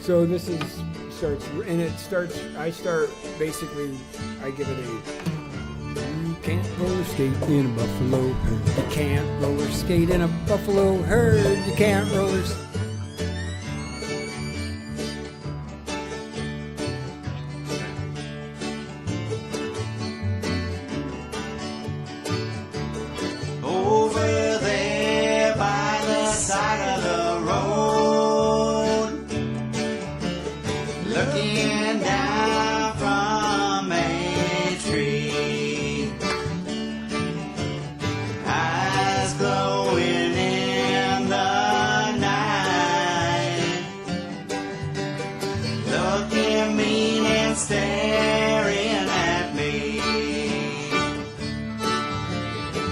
So this is starts, and it starts. I start basically. I give it a. You can't roller skate in a buffalo herd. You can't roller skate in a buffalo herd. You can't roller. Over there by the side of the road, looking down from a tree, eyes glowing in the night, looking mean and staring at me.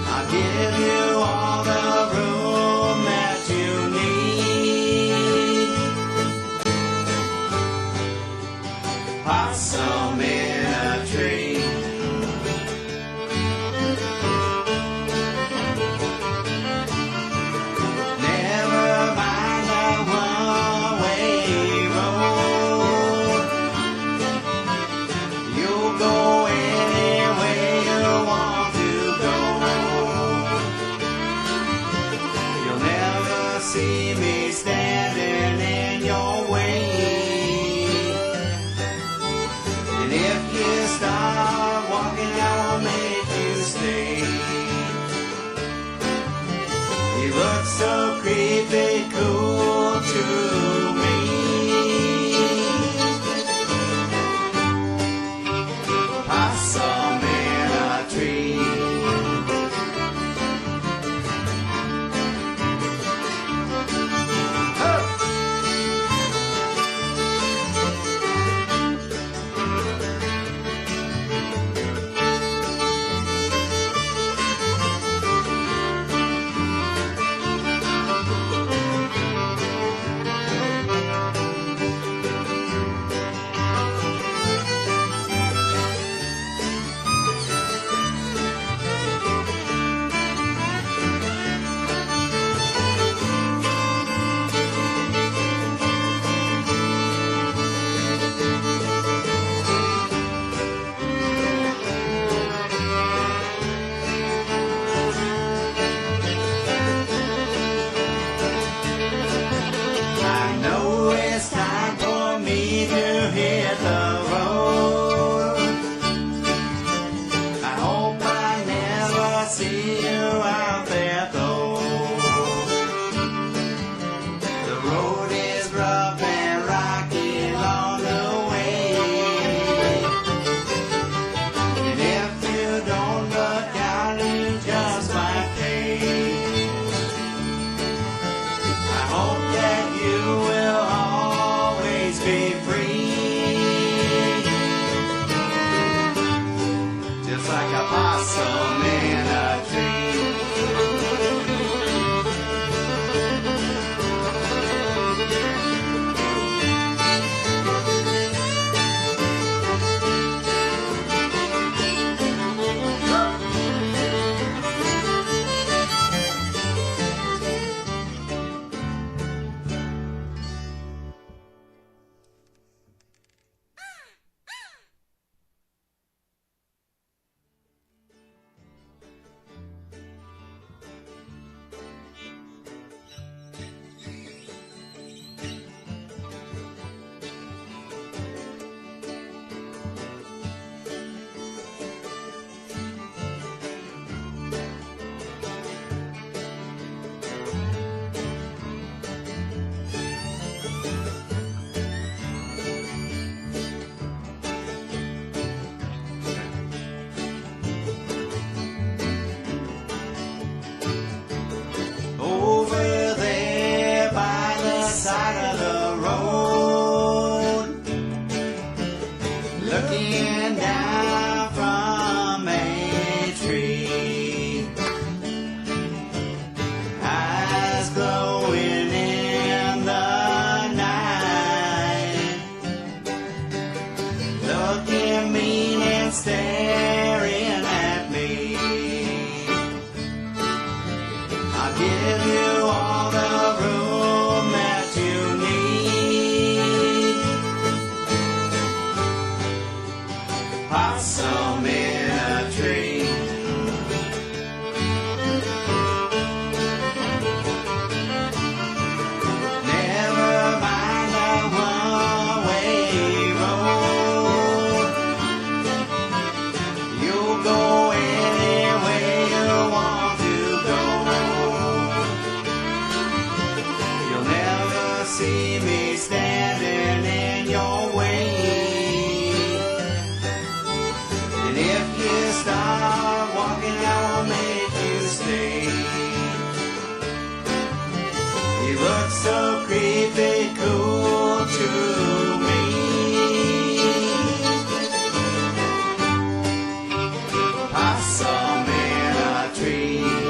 I'll give you all the room that you need. Possum in a tree. Never mind the one-way road. You'll go anywhere you want to go. You'll never see me standing in your way. And if you start walking, I'll make you stay. You look so creepy cool to me. Possum in a tree. I know it's time for me to hit the road. I hope I never see you out there though. The road is rough and rocky along the way. And if you don't look out, you just might pay. I hope that you will always be free, just like a possum in a tree. see me standing in your way. And if you start walking, I'll make you stay. You look so creepy cool to me. Possum in a tree.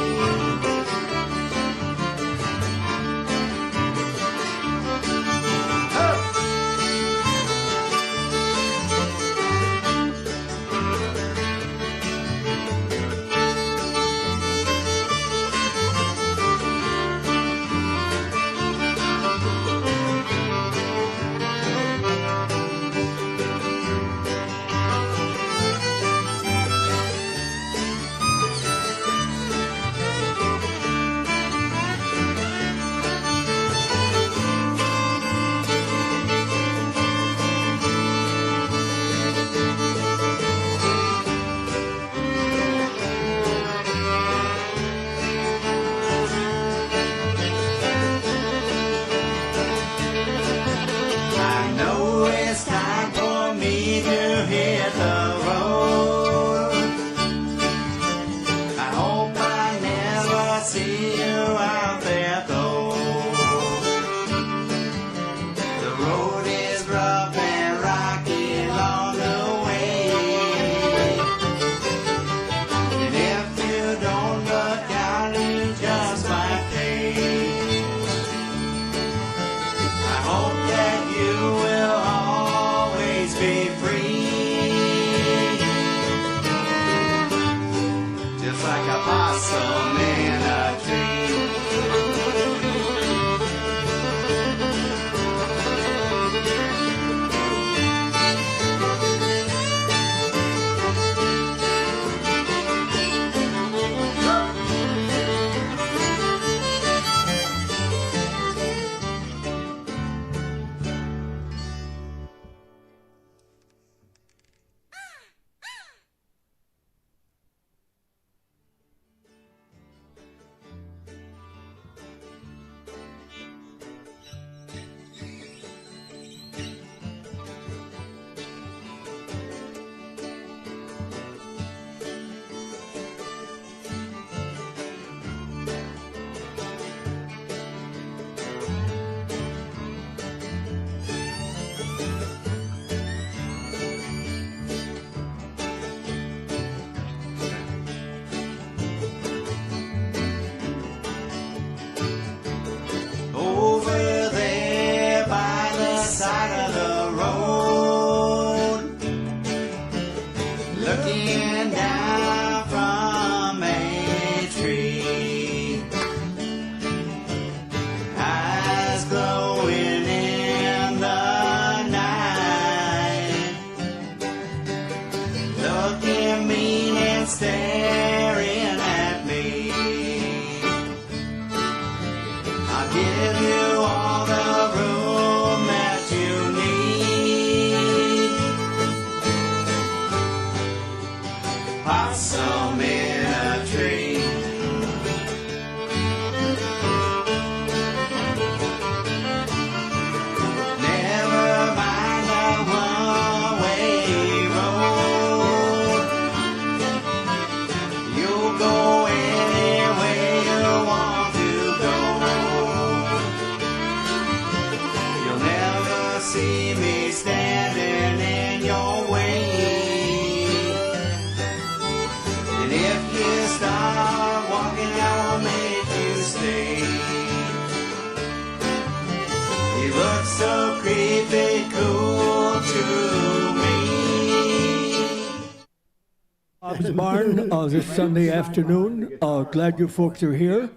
Bob's Barn this Sunday afternoon. Glad you folks are here.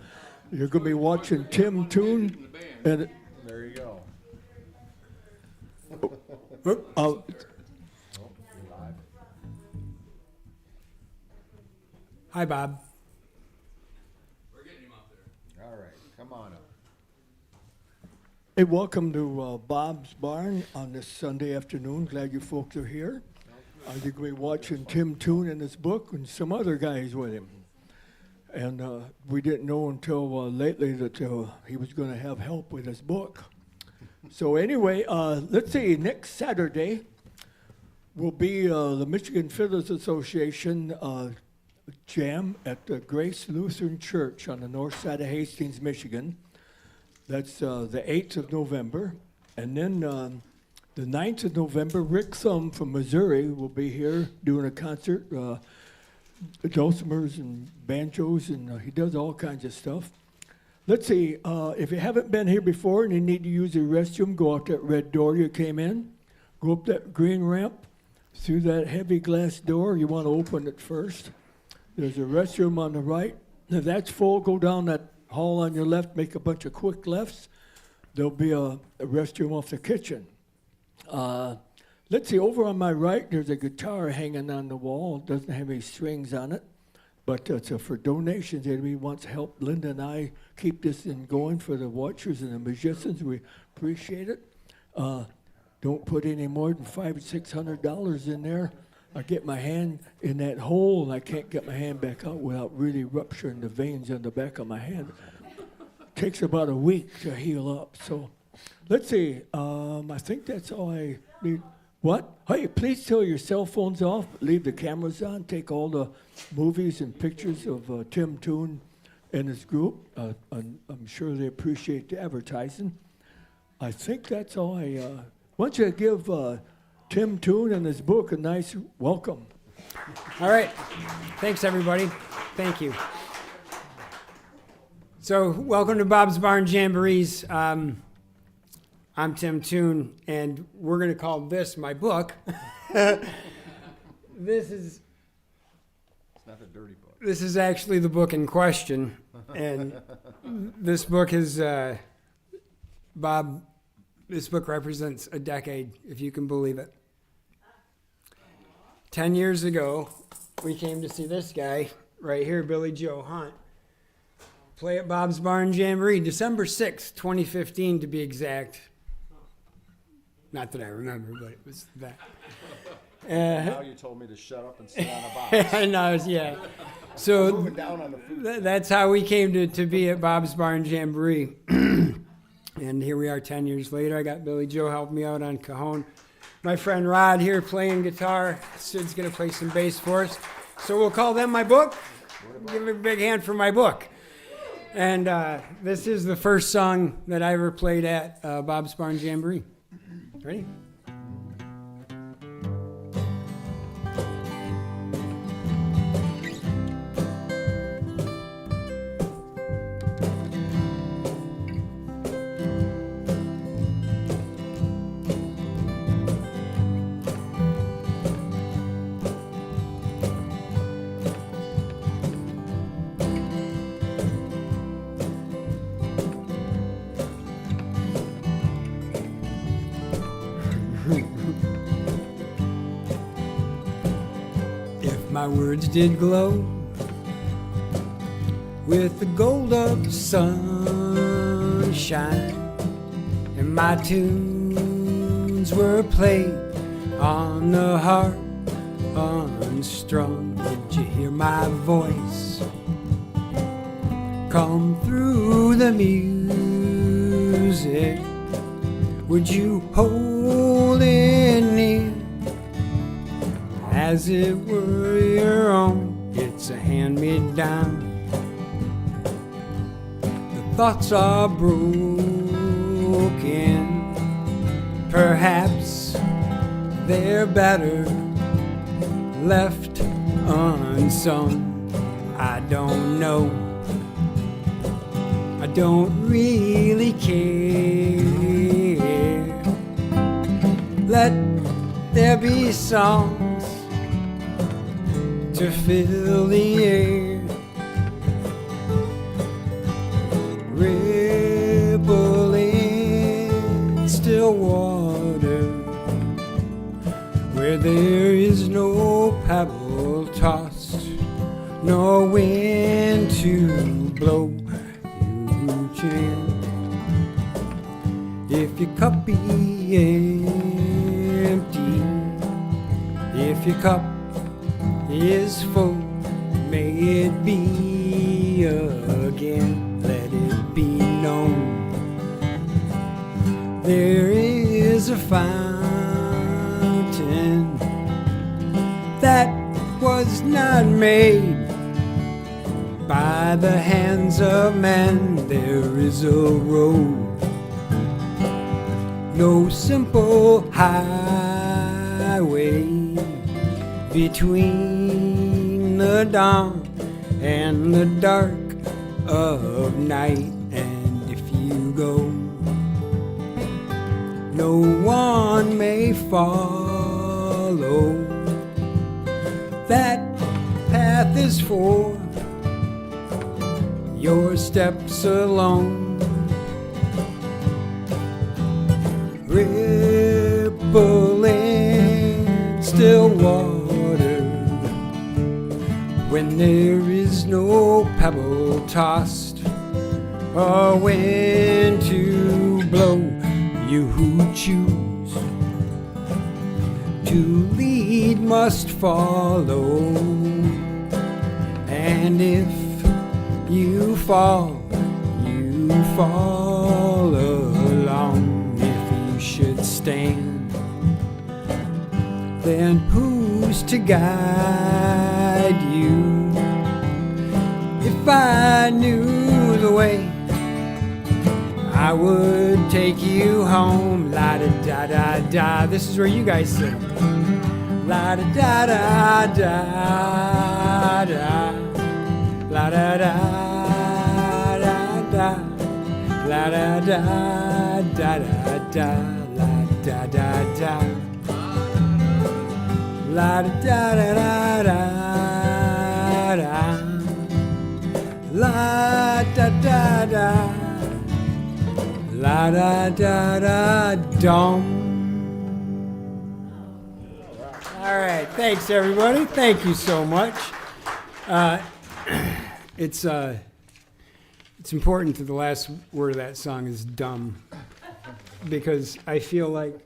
You're going to be watching Tim Toune. And There you go. Hi, Bob. All right, come on up. hey, welcome to Bob's Barn on this Sunday afternoon. Glad you folks are here. You're going to be watching Tim Toune and his book and some other guys with him. And we didn't know until lately that he was going to have help with his book. So anyway, let's see, next Saturday will be the Michigan Fiddlers Association jam at the Grace Lutheran Church on the north side of Hastings, Michigan. That's the 8th of November. And then the 9th of November, Rick Thum from Missouri will be here doing a concert, dulcimers and banjos, and he does all kinds of stuff. Let's see, if you haven't been here before and you need to use the restroom, go out that red door you came in, go up that green ramp, through that heavy glass door. You want to open it first. There's a restroom on the right. If that's full, go down that hall on your left, make a bunch of quick lefts. There'll be a restroom off the kitchen. Let's see, over on my right, there's a guitar hanging on the wall. It doesn't have any strings on it, but it's for donations. Anybody wants to help Linda and I keep this thing going for the watchers and the musicians, we appreciate it. Don't put any more than $500 or $600 in there. I get my hand in that hole and I can't get my hand back out without really rupturing the veins on the back of my hand. Takes about a week to heal up. So let's see. I think that's all I need. What? Hey, please tell your cell phones off. Leave the cameras on. Take all the movies and pictures of Tim Toune and his group. I'm sure they appreciate the advertising. I think that's all I... why don't you give Tim Toune and his book a nice welcome. All right. Thanks, everybody. Thank you. So, welcome to Bob's Barn Jamborees. I'm Tim Toune, and we're going to call this my book. This is... It's not the dirty book. This is actually the book in question, and this book is, Bob, this book represents a decade, if you can believe it. 10 years ago, we came to see this guy right here, Billy Joe Hunt, play at Bob's Barn Jamboree, December 6th, 2015 to be exact. Not that I remember, but it was that. Now you told me to shut up and sit on a box. I know, yeah. So Moving down on the food. that's how we came to be at Bob's Barn Jamboree. And here we are 10 years later. I got Billy Joe helping me out on cajon. My friend Rod here playing guitar. Sid's going to play some bass for us. So we'll call them my book. Give him a big hand for my book. And this is the first song that I ever played at Bob's Barn Jamboree. Ready? My words did glow with the gold of the sunshine, and my tunes were played on the harp unstrung. Did you hear my voice come through the music? Would you hold it near as it were your own? It's a hand-me-down. The thoughts are broken. Perhaps they're better left unsung. I don't know. I don't really care. Let there be songs to fill the air, ripple in still water, where there is no pebble tossed, nor wind to blow you in. If your cup be empty, if your cup is full, may it be again. Let it be known There is a fountain that was not made by the hands of men. There is a road, no simple highway between the dawn and the dark of night. And if you go, no one may follow. That path is for your steps alone. Rippling still water, when there is no pebble tossed or wind to blow. You who choose to lead must follow. And if you fall along. If you should stand, then who's to guide you? If I knew the way, I would take you home. La-da-da-da-da. This is where you guys sing. La-da-da-da-da-da. La-da-da-da-da. La-da-da-da-da-da. La-da-da-da. La-da-da-da-da-da. La-da-da-da. La-da-da-da-dum. All right, thanks everybody. Thank you so much. It's important that the last word of that song is dumb, because I feel like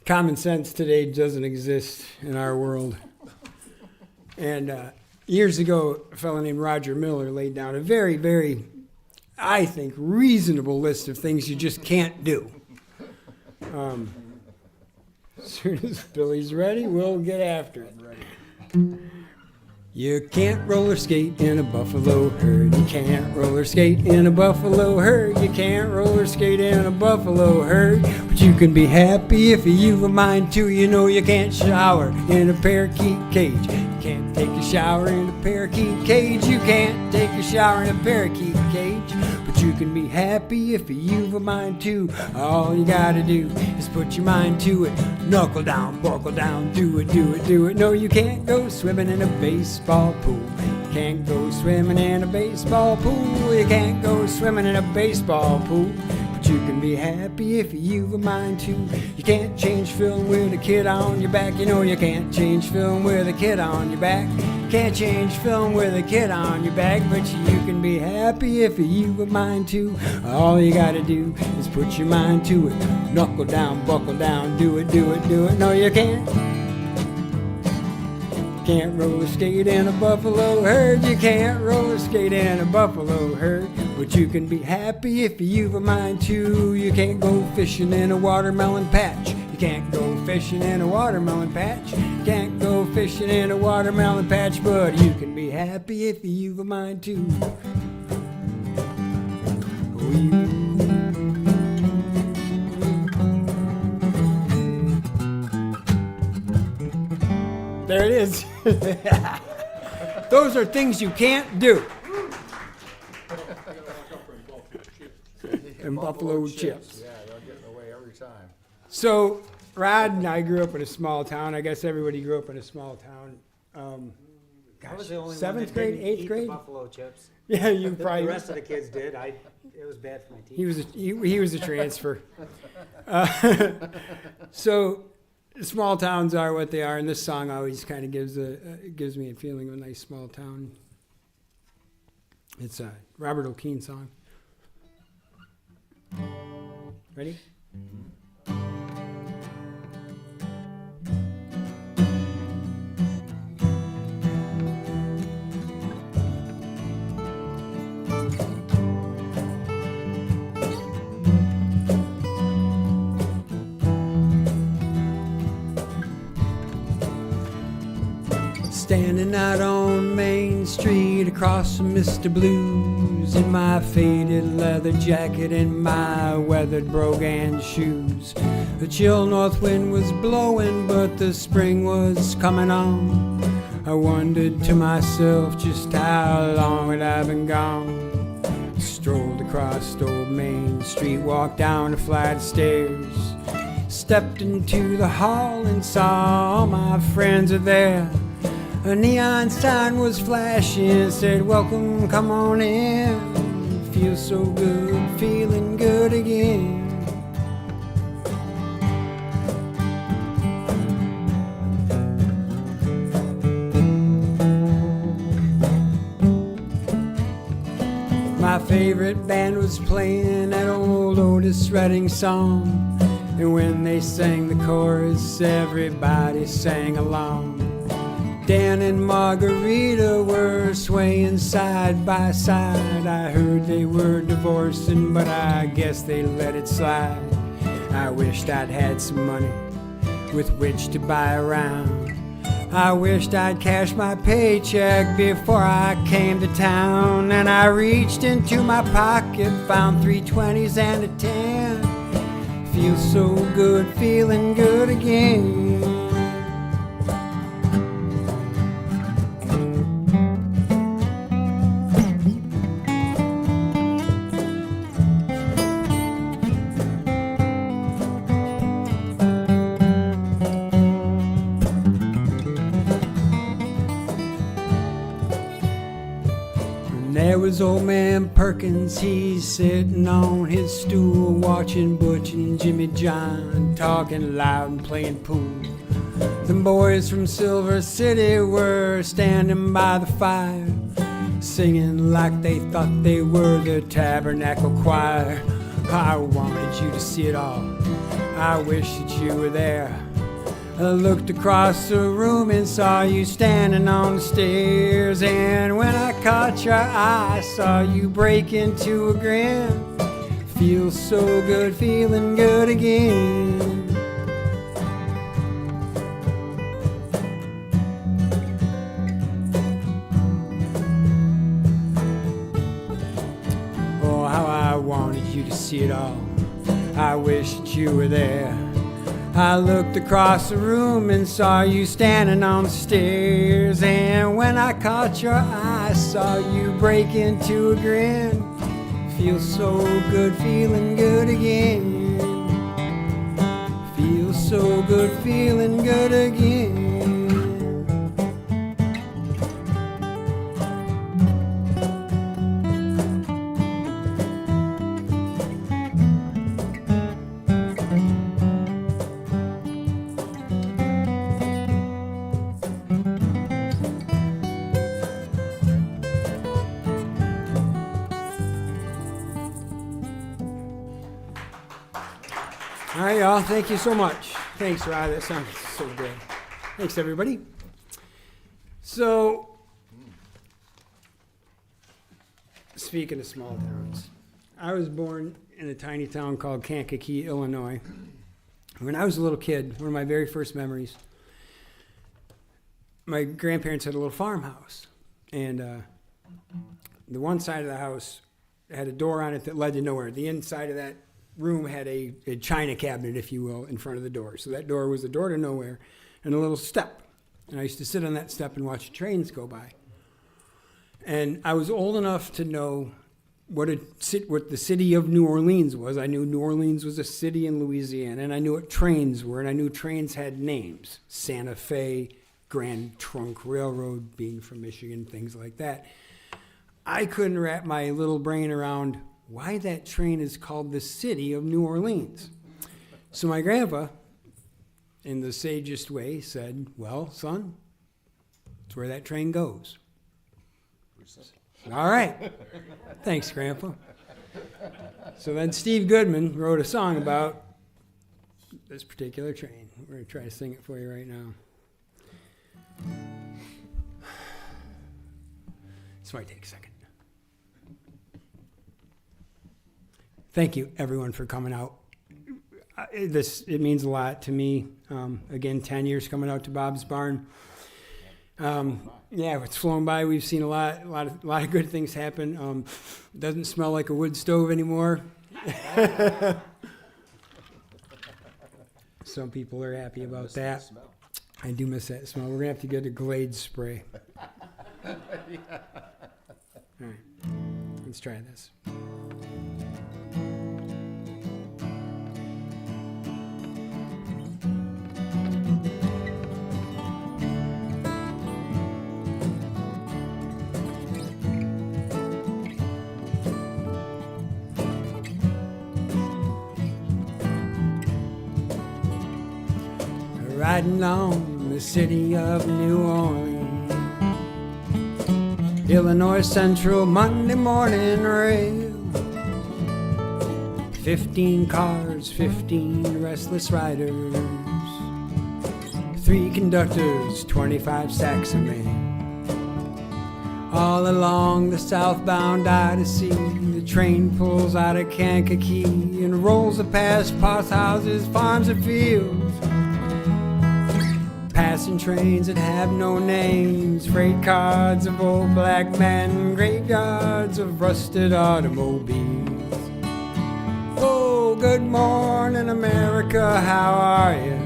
common sense today doesn't exist in our world. And years ago, a fellow named Roger Miller laid down a very, very, I think, reasonable list of things you just can't do. As soon as Billy's ready, we'll get after it. You can't roller skate in a buffalo herd. You can't roller skate in a buffalo herd. You can't roller skate in a buffalo herd. But you can be happy if you've a mind to. You know you can't shower in a parakeet cage. You can't take a shower in a parakeet cage. You can't take a shower in a parakeet cage. But you can be happy if you've a mind to. All you gotta do is put your mind to it. Knuckle down, buckle down, do it, do it, do it. No, you can't go swimming in a baseball pool. You can't go swimming in a baseball pool. You can't go swimming in a baseball pool. But you can be happy if you've a mind to. You can't change film with a kid on your back. You know you can't change film with a kid on your back. Can't change film with a kid on your back. But you can be happy if you've a mind to. All you gotta do is put your mind to it. Knuckle down, buckle down, do it, do it, do it. No, you can't. Can't roller skate in a buffalo herd. You can't roller skate in a buffalo herd. But you can be happy if you've a mind to. You can't go fishing in a watermelon patch. You can't go fishing in a watermelon patch. You can't go fishing in a watermelon patch. But you can be happy if you've a mind to. Oh, you. There it is. Those are things you can't do. And buffalo chips. Yeah, they're getting away every time. So, Rod and I grew up in a small town. I guess everybody grew up in a small town. I was the only Seventh one that grade, didn't eighth eat grade? the buffalo chips. Yeah, you The probably. rest of the kids did. It was bad for my teeth. He was a transfer. So, small towns are what they are, and this song always kind of gives me a feeling of a nice small town. It's a Robert O'Keefe song. Ready? Standing out on Main Street across from Mr. Blues, in my faded leather jacket and my weathered brogan shoes. The chill north wind was blowing, but the spring was coming on. I wondered to myself just how long had I been gone. Strolled across old Main Street, walked down a flight of stairs, stepped into the hall and saw all my friends are there. A neon sign was flashing, said, "Welcome, come on in. Feels so good, feeling good again." My favorite band was playing that old Otis Redding song, and when they sang the chorus, everybody sang along. Dan and Margarita were swaying side by side. I heard they were divorcing, but I guess they let it slide. I wished I'd had some money with which to buy a round. I wished I'd cashed my paycheck before I came to town. And I reached into my pocket, found 320s and a 10. Feels so good, feeling good again. There was old man Perkins, he's sitting on his stool, watching Butch and Jimmy John, talking loud and playing pool. Them boys from Silver City were standing by the fire, singing like they thought they were the Tabernacle Choir. I wanted you to see it all, I wish that you were there. I looked across the room and saw you standing on the stairs, and when I caught your eye, I saw you break into a grin. Feels so good, feeling good again. Oh, how I wanted you to see it all, I wish that you were there. I looked across the room and saw you standing on the stairs, and when I caught your eye, I saw you break into a grin. Feels so good, feeling good again. Feels so good, feeling good again. All right, y'all. Thank you so much. Thanks, Rod. That sounds so good. Thanks, everybody. So, speaking of small towns, I was born in a tiny town called Kankakee, Illinois. When I was a little kid, one of my very first memories, my grandparents had a little farmhouse. And the one side of the house had a door on it that led to nowhere. The inside of that room had a china cabinet, if you will, in front of the door. So that door was the door to nowhere and a little step. And I used to sit on that step and watch trains go by. And I was old enough to know what the city of New Orleans was. I knew New Orleans was a city in Louisiana, and I knew what trains were, and I knew trains had names. Santa Fe, Grand Trunk Railroad, being from Michigan, things like that. I couldn't wrap my little brain around why that train is called the city of New Orleans. So my grandpa, in the sagest way, said, "Well, son, it's where that train goes." All right. Thanks, Grandpa. So then Steve Goodman wrote a song about this particular train. We're going to try to sing it for you right now. This might take a second. Thank you, everyone, for coming out. It means a lot to me. Again, 10 years coming out to Bob's Barn. Yeah, it's flown by. We've seen a lot of good things happen. Doesn't smell like a wood stove anymore. Some people are happy about that. I do miss that smell. We're gonna have to get a Glade spray. All right, let's try this. Riding on the city of New Orleans, Illinois Central Monday morning rail. 15 cars, 15 restless riders, 3 conductors, 25 sacks of mail. All along the southbound Odyssey, the train pulls out of Kankakee and rolls past pots, houses, farms, and fields. Passing trains that have no names, freight cars of old black men, graveyards of rusted automobiles. Oh, good morning, America, how are you?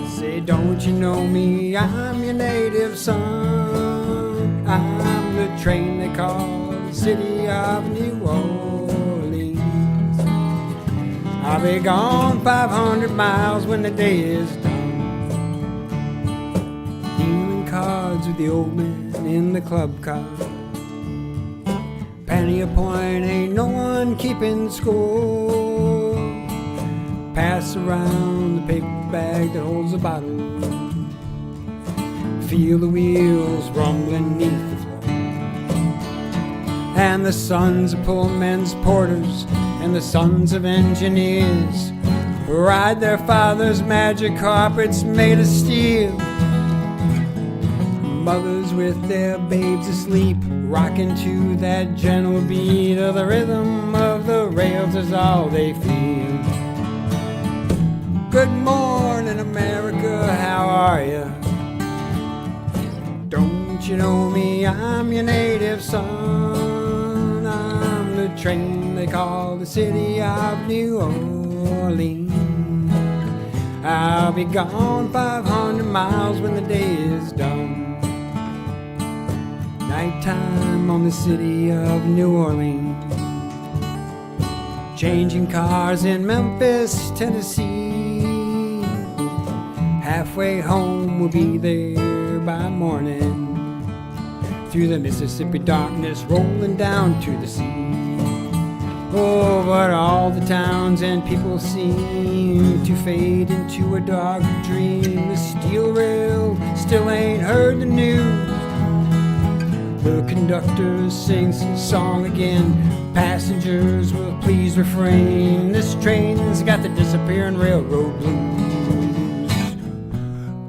Say, don't you know me? I'm your native son. I'm the train they call the city of New Orleans. I'll be gone 500 miles when the day is done. Cards with the old man in the club car. Penny a point, ain't no one keeping score. Pass around the paper bag that holds a bottle. Feel the wheels rumbling neath the floor. And the sons of pullmen's porters and the sons of engineers ride their father's magic carpets made of steel. Mothers with their babes asleep, rocking to that gentle beat of the rhythm of the rails is all they feel. Good morning, America, how are you? Don't you know me? I'm your native son. I'm the train they call the city of New Orleans. I'll be gone 500 miles when the day is done. Nighttime on the city of New Orleans. Changing cars in Memphis, Tennessee. Halfway home, we'll be there by morning. Through the Mississippi darkness, rolling down to the sea. Oh, but all the towns and people seem to fade into a dark dream. The steel rail still ain't heard the news. The conductor sings his song again. Passengers will please refrain. This train's got the disappearing railroad blues.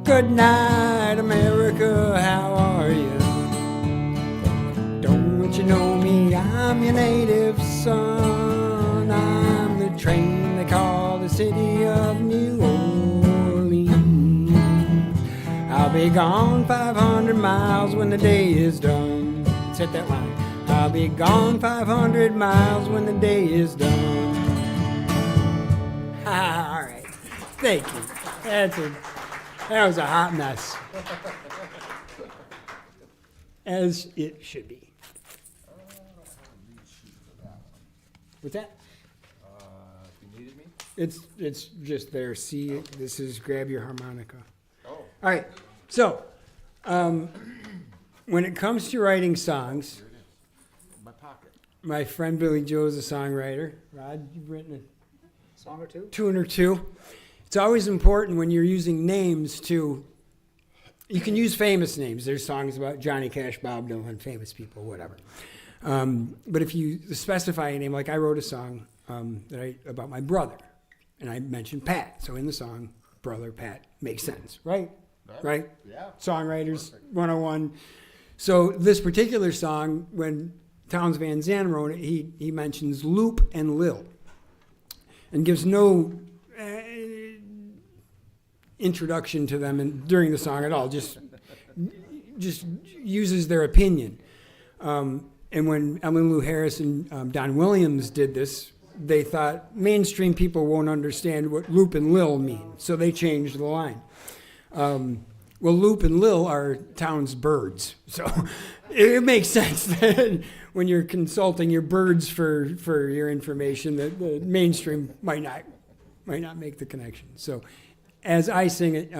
Good night, America, how are you? Don't you know me? I'm your native son. I'm the train they call the city of New Orleans. I'll be gone 500 miles when the day is done. Set that line. I'll be gone 500 miles when the day is done. All right. Thank you. That was a hot mess. As it should be. What's that? If you needed me? It's just there. See, this is grab your harmonica. Oh. All right. So, when it comes to writing songs, My pocket. my friend Billy Joe is a songwriter. Rod, you've written a Song or two? tune or two. It's always important when you're using names to. You can use famous names. There's songs about Johnny Cash, Bob Dylan, famous people, whatever. But if you specify a name, like I wrote a song about my brother, and I mentioned Pat. So in the song, brother Pat makes sense, right? Right? Yeah. Songwriters 101. So this particular song, when Townes Van Zandt wrote it, he mentions Loop and Lil, and gives no introduction to them during the song at all. Just just uses their opinion. And when Emmylou Harris and Don Williams did this, they thought mainstream people won't understand what Loop and Lil mean, so they changed the line. Well, Loop and Lil are town's birds, so it makes sense that when you're consulting your birds for your information, that the mainstream might not make the connection. So, as I sing it,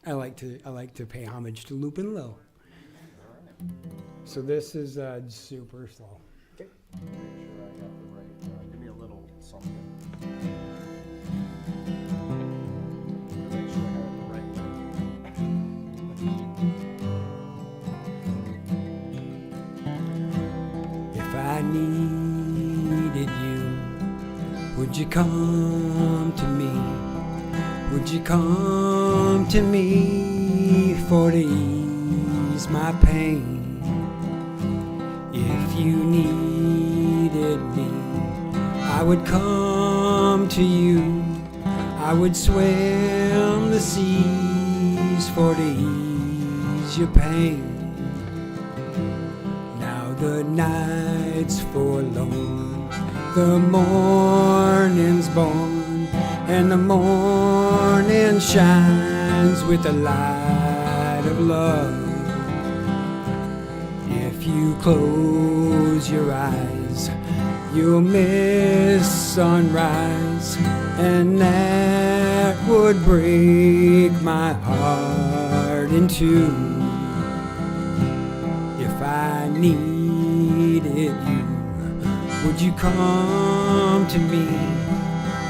I like to pay homage to Loop and Lil. So this is super slow. Make sure I have the right, give me a little something. Make sure I have the right. If I needed you, would you come to me? Would you come to me for to ease my pain? If you needed me, I would come to you. I would swim the seas for to ease your pain. Now the night's forlorn, the morning's born, and the morning shines with the light of love. If you close your eyes, you'll miss sunrise, and that would break my heart in two. If I needed you, would you come to me?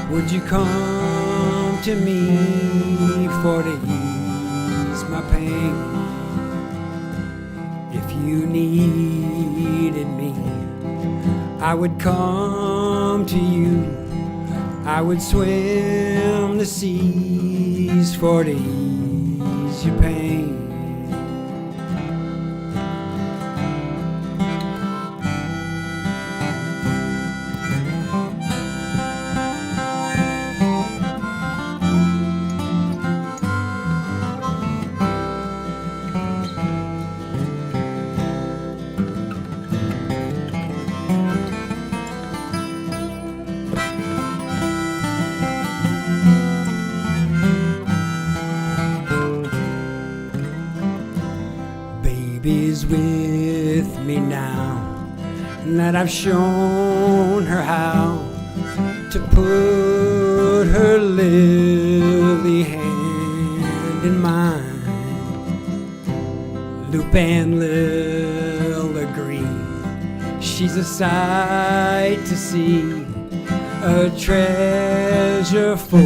Would you come to me for to ease my pain? If you needed me, I would come to you. I would swim the seas for to ease your pain. Baby's with me now, and that I've shown her how to put her lily hand in mine. Loop and Lil agree, she's a sight to see, a treasure for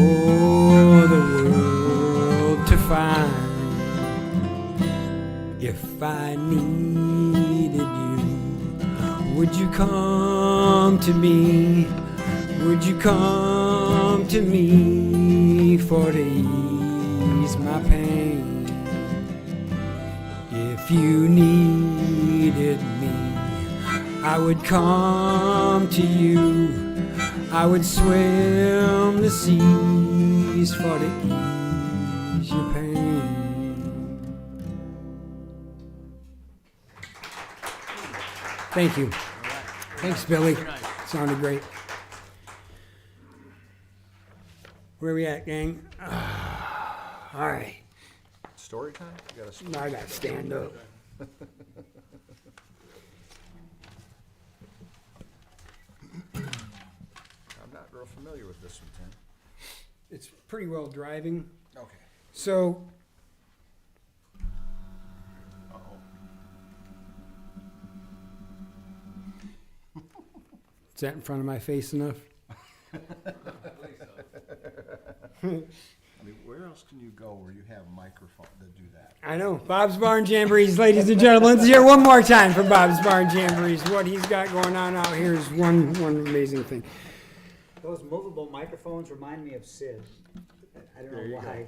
the world to find. If I needed you, would you come to me? Would you come to me for to ease my pain? If you needed me, I would come to you. I would swim the seas for to ease your pain. Thank you. Thanks, Billy. Sounded great. Where we at, gang? All right. Story time? You got a story? Now I got to stand up. I'm not real familiar with this one, Tim. It's pretty well driving. Okay. So, is that in front of my face enough? I mean, where else can you go where you have a microphone to do that? I know. Bob's Barn Jamborees, ladies and gentlemen. Let's hear one more time for Bob's Barn Jamborees. What he's got going on out here is one amazing thing. Those movable microphones remind me of Sid. I don't know why.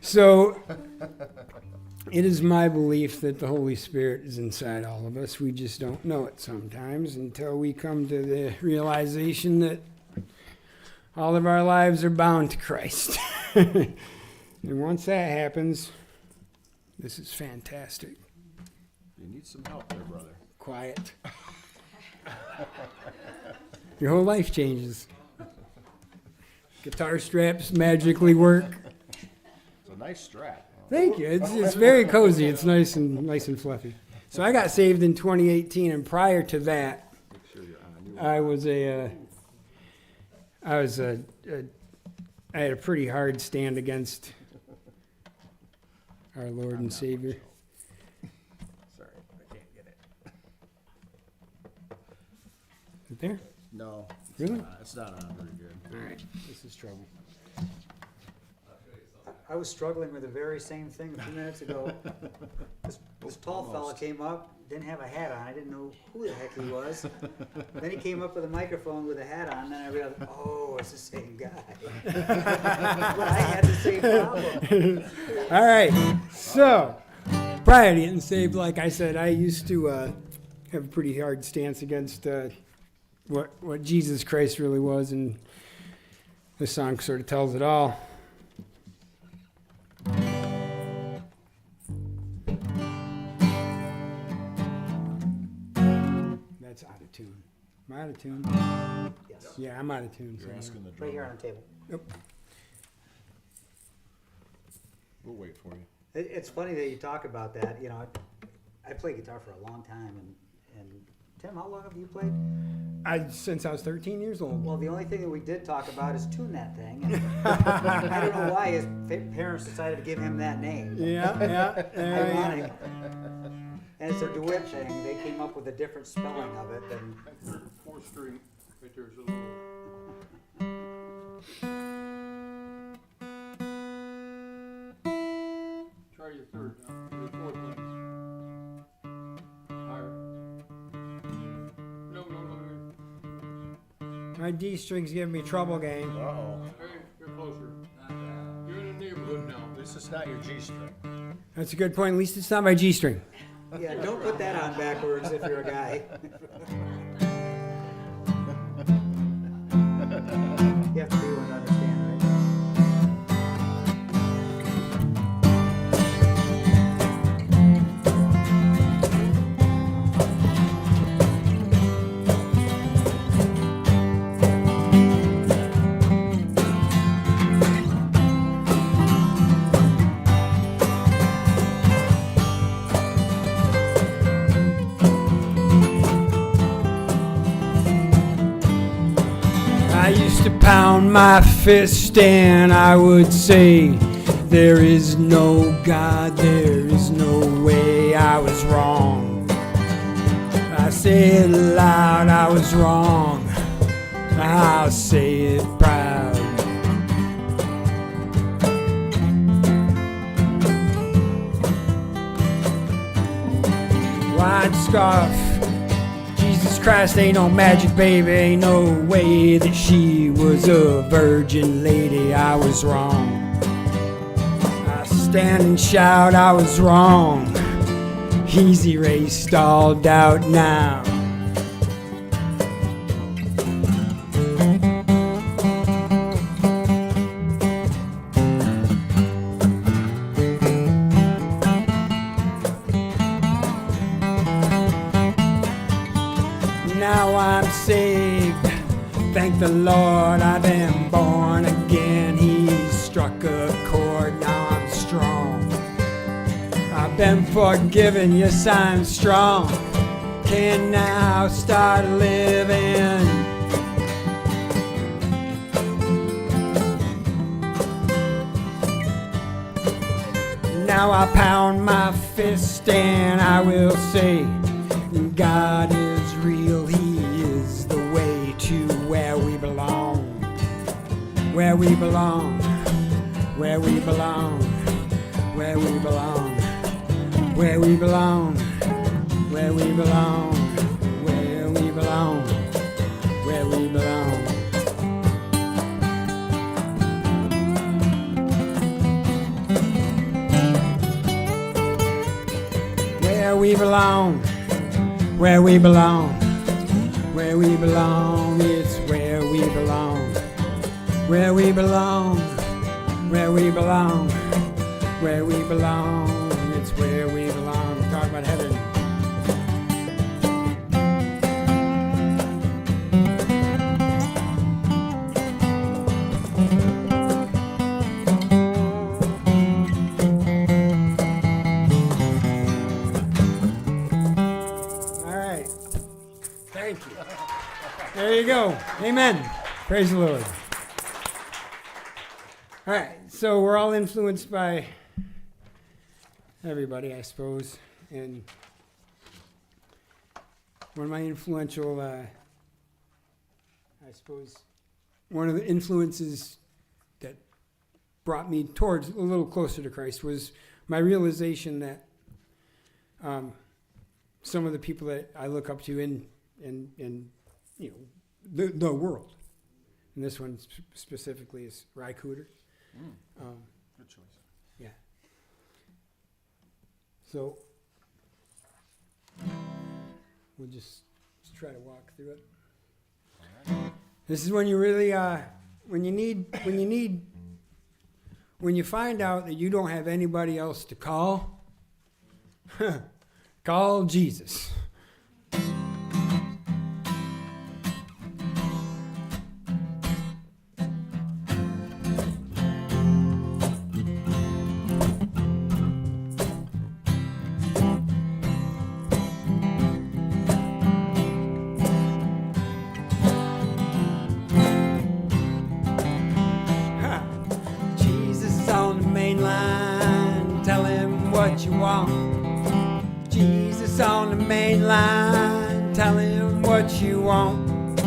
So, it is my belief that the Holy Spirit is inside all of us. We just don't know it sometimes until we come to the realization that all of our lives are bound to Christ. And once that happens, this is fantastic. You need some help there, brother. Quiet. Your whole life changes. Guitar straps magically work. It's a nice strap. Thank you. It's very cozy. It's nice and fluffy. So I got saved in 2018, and prior to that, Make sure you're on. I had a pretty hard stand against our Lord and Savior. Sorry, I can't get it. Is it there? No. Really? It's not on very good. All right. This is trouble. I was struggling with the very same thing a few minutes ago. This tall fella came up, didn't have a hat on. I didn't know who the heck he was. Then he came up with a microphone with a hat on, and then I realized, oh, it's the same guy. But I had the same problem. All right. So, prior to getting saved, like I said, I used to have a pretty hard stance against what Jesus Christ really was, and this song sort of tells it all. That's out of tune. Am I out of tune? Yes. Yeah, I'm out of tune. You're so- asking the Right here drummer. on the table. Yep. We'll wait for you. It's funny that you talk about that. You know, I played guitar for a long time, and Tim, how long have you played? Since I was 13 years old. Well, the only thing that we did talk about is tune that thing. And I don't know why his parents decided to give him that name. Yeah. Ironic. And it's a DeWitt thing. They came up with a different spelling of it than. Fourth string, right there's a little. Try your third now, your fourth one. Higher. No. My D string's giving me trouble, gang. Uh-oh. Hey, you're closer. You're in the neighborhood now. At least it's not your G string. That's a good point. At least it's not my G string. Yeah, don't put that on backwards if you're a guy. You have to be one to understand, right? I used to pound my fist and I would say, there is no God, there is no way. I was wrong. I say it loud, I was wrong. I'll say it proud. White scarf, Jesus Christ ain't no magic, baby. Ain't no way that she was a virgin lady. I was wrong. I stand and shout, I was wrong. He's erased all doubt now. Now I'm saved. Thank the Lord, I've been born again. He's struck a chord, now I'm strong. I've been forgiven, yes, I'm strong. Can now start living. Now I pound my fist and I will say, God is real, He is the way to where we belong. Where we belong, where we belong, where we belong, where we belong, where we belong, where we belong, where we belong. Where we belong, where we belong, where we belong, it's where we belong, where we belong, where we belong, where we belong. It's where we belong. Talk about heaven. All right. Thank you. There you go. Amen. Praise the Lord. All right. So we're all influenced by everybody, I suppose. And one of my influential, I suppose, one of the influences that brought me towards a little closer to Christ was my realization that some of the people that I look up to in you know the world, and this one specifically is Ry Cooter. Good choice. Yeah. So we'll just try to walk through it. This is when you really when you find out that you don't have anybody else to call, call Jesus. You want Jesus on the main line, tell him what you want.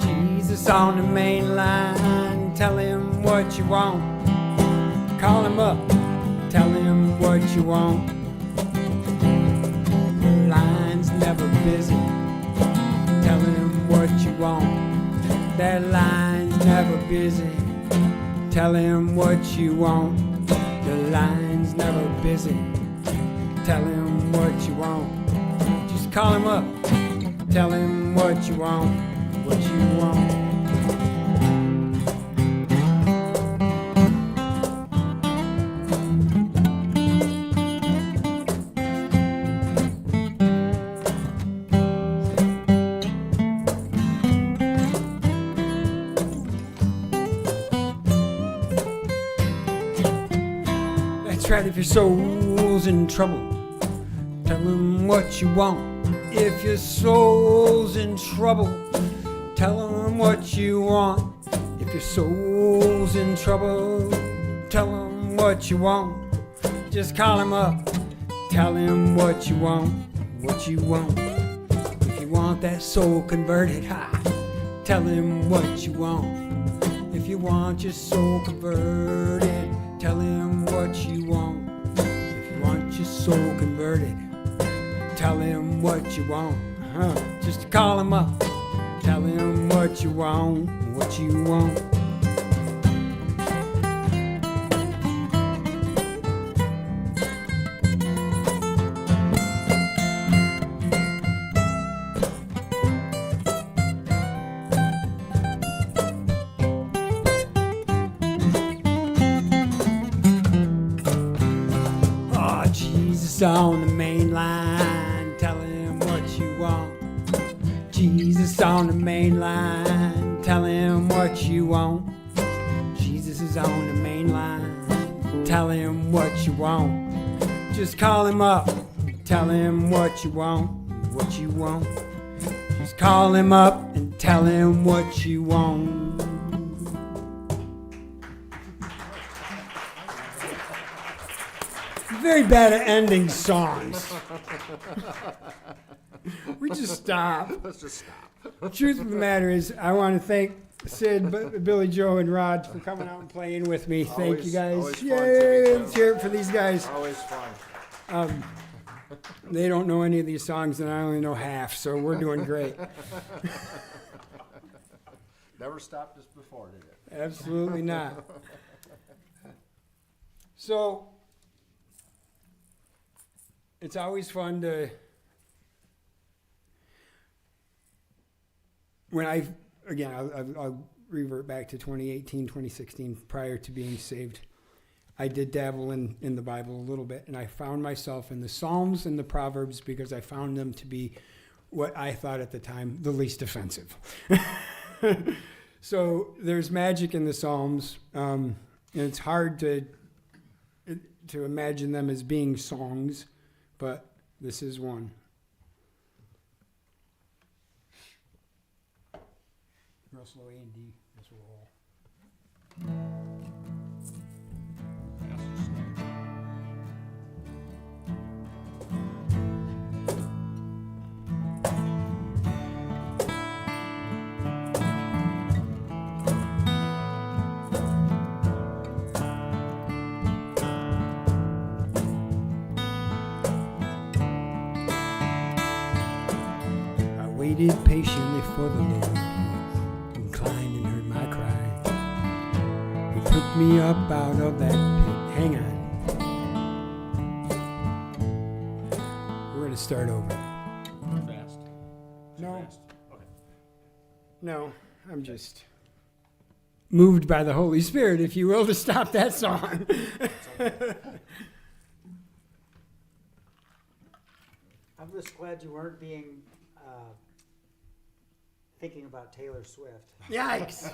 Jesus on the main line, tell him what you want. Call him up, tell him what you want. The line's never busy, tell him what you want. That line's never busy, tell him what you want. The line's never busy, tell him what you want. Just call him up, tell him what you want, what you want. That's right, if your soul's in trouble, tell him what you want. If your soul's in trouble, tell him what you want. If your soul's in trouble, tell him what you want. Just call him up, tell him what you want, what you want. If you want that soul converted, tell him what you want. If you want your soul converted, tell him what you want. If you want your soul converted, tell him what you want. Just call him up, tell him what you want, what you want. Oh, Jesus on the main line, tell him what you want. Jesus on the main line, tell him what you want. Jesus is on the main line, tell him what you want. Just call him up, tell him what you want, what you want. Just call him up and tell him what you want. Very bad at ending songs. We just stop. Let's just stop. The truth of the matter is, I want to thank Sid, Billy Joe, and Rod for coming out and playing with me. Thank you guys. Always fun, Yay! Timmy. Let's hear it for these guys. Always fun. They don't know any of these songs, and I only know half, so we're doing great. Never stopped us before, did it? Absolutely not. So, it's always fun to, when I'll revert back to 2018, 2016, prior to being saved. I did dabble in the Bible a little bit, and I found myself in the Psalms and the Proverbs because I found them to be what I thought at the time the least offensive. So there's magic in the Psalms, and it's hard to imagine them as being songs, but this is one. Real slow A and D as well. I waited patiently for the Lord. He inclined and heard my cry. He took me up out of that pit. Hang on. We're going to start over. Fast. No. Fast. Okay. No, I'm just moved by the Holy Spirit, if you will, to stop that song. I'm just glad you weren't being, thinking about Taylor Swift. Yikes.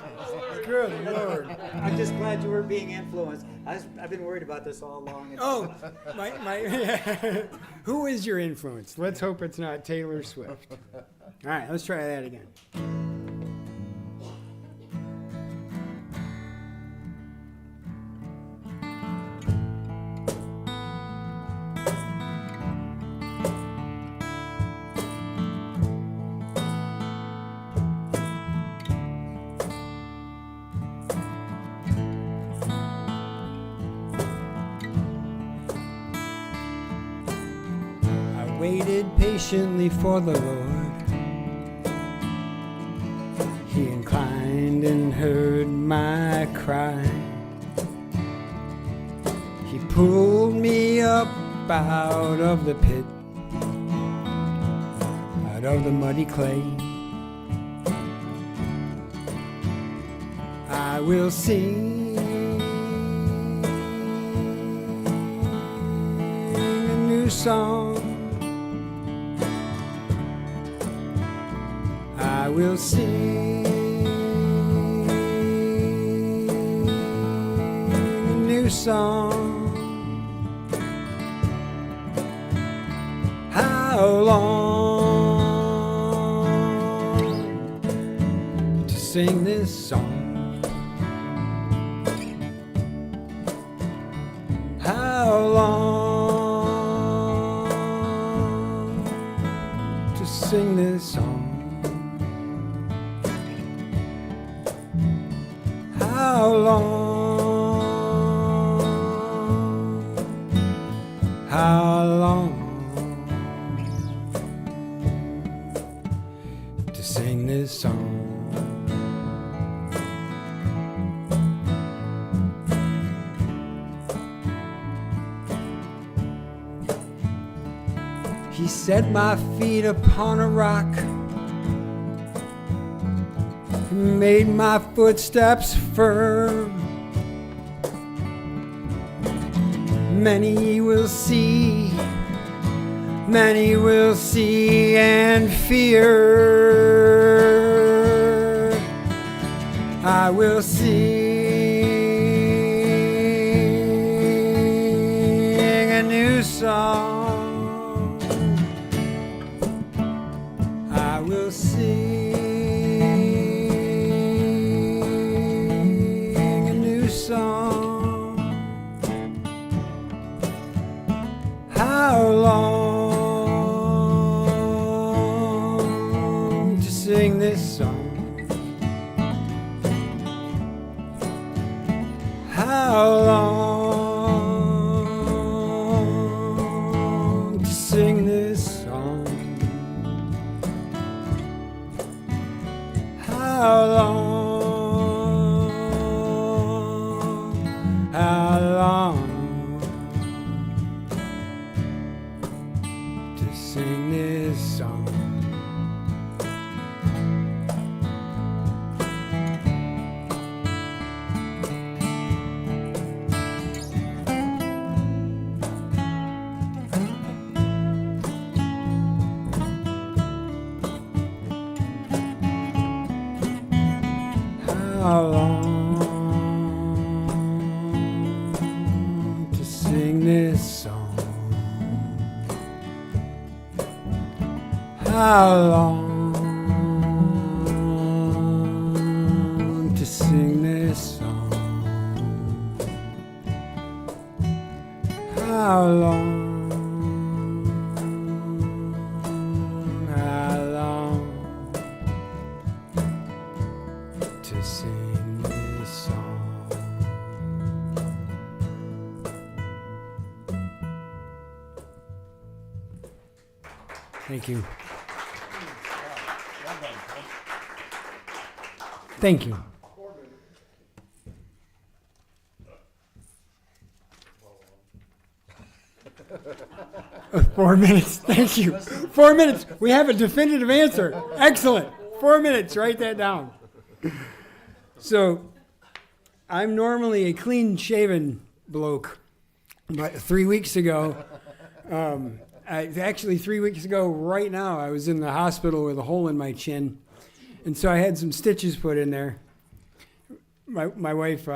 Good Lord. I'm just glad you weren't being influenced. I've been worried about this all along. Oh, who is your influence? Let's hope it's not Taylor Swift. All right, let's try that again. Waited patiently for the Lord. He inclined and heard my cry. He pulled me up out of the pit, out of the muddy clay. I will sing a new song. I will sing a new song. How long to sing this song? How long to sing this song? How long? How long to sing this song? He set my feet upon a rock, made my footsteps firm. Many will see and fear. I will sing a new song. I will sing song. How long to sing this song? How long to sing this song? How long? How long to sing this song? How long to sing this song? How long to sing this song? How long? How long to sing this song? Thank you. Thank you. 4 minutes. Thank you. 4 minutes. We have a definitive answer. Excellent. 4 minutes. Write that down. So, I'm normally a clean-shaven bloke, but 3 weeks ago, actually 3 weeks ago, right now, I was in the hospital with a hole in my chin, and so I had some stitches put in there. My wife,